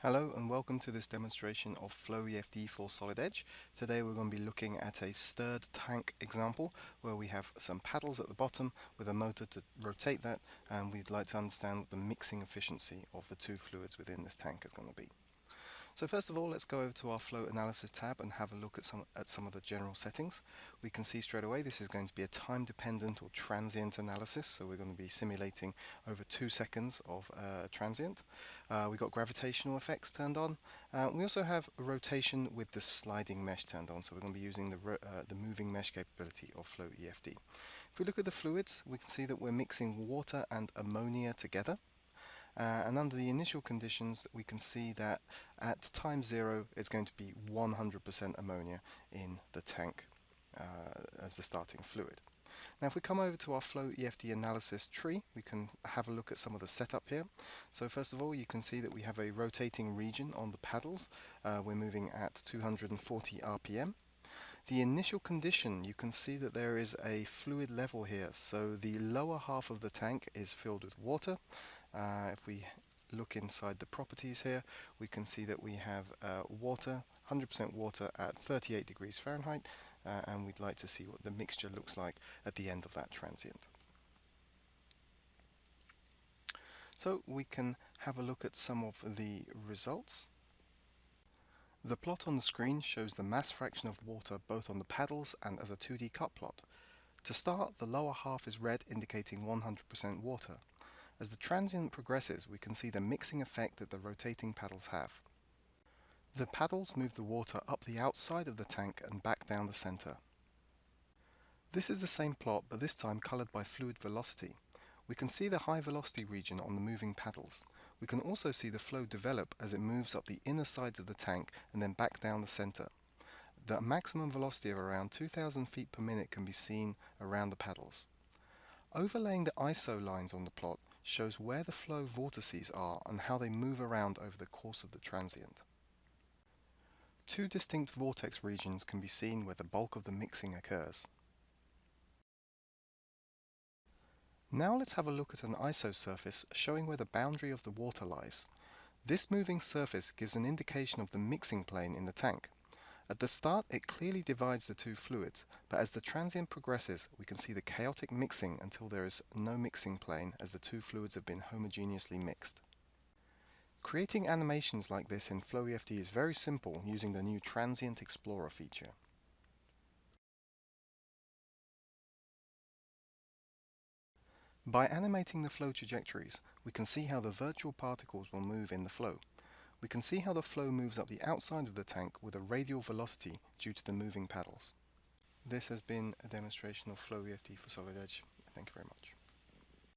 Hello and welcome to this demonstration of Floefd for Solid Edge. Today we're going to be looking at a stirred tank example where we have some paddles at the bottom with a motor to rotate that, and we'd like to understand what the mixing efficiency of the two fluids within this tank is going to be. So first of all, let's go over to our flow analysis tab and have a look at some of the general settings. We can see straight away this is going to be a time dependent or transient analysis, so we're going to be simulating over 2 seconds of transient. We've got gravitational effects turned on. We also have rotation with the sliding mesh turned on, so we're going to be using the moving mesh capability of Floefd. If we look at the fluids, we can see that we're mixing water and ammonia together. And under the initial conditions, we can see that at time 0 it's going to be 100% ammonia in the tank as the starting fluid. Now if we come over to our Floefd analysis tree, we can have a look at some of the setup here. So first of all, you can see that we have a rotating region on the paddles. We're moving at 240 RPM. The initial condition, you can see that there is a fluid level here, so the lower half of the tank is filled with water. If we look inside the properties here, we can see that we have water, 100% water at 38 degrees Fahrenheit, and we'd like to see what the mixture looks like at the end of that transient. So we can have a look at some of the results. The plot on the screen shows the mass fraction of water both on the paddles and as a 2D cut plot. To start, the lower half is red, indicating 100% water. As the transient progresses, we can see the mixing effect that the rotating paddles have. The paddles move the water up the outside of the tank and back down the center. This is the same plot, but this time colored by fluid velocity. We can see the high velocity region on the moving paddles. We can also see the flow develop as it moves up the inner sides of the tank and then back down the center. The maximum velocity of around 2,000 feet per minute can be seen around the paddles. Overlaying the ISO lines on the plot shows where the flow vortices are and how they move around over the course of the transient. Two distinct vortex regions can be seen where the bulk of the mixing occurs. Now let's have a look at an ISO surface showing where the boundary of the water lies. This moving surface gives an indication of the mixing plane in the tank. At the start, it clearly divides the two fluids, but as the transient progresses, we can see the chaotic mixing until there is no mixing plane as the two fluids have been homogeneously mixed. Creating animations like this in Floefd is very simple using the new Transient Explorer feature. By animating the flow trajectories, we can see how the virtual particles will move in the flow. We can see how the flow moves up the outside of the tank with a radial velocity due to the moving paddles. This has been a demonstration of Floefd for Solid Edge. Thank you very much.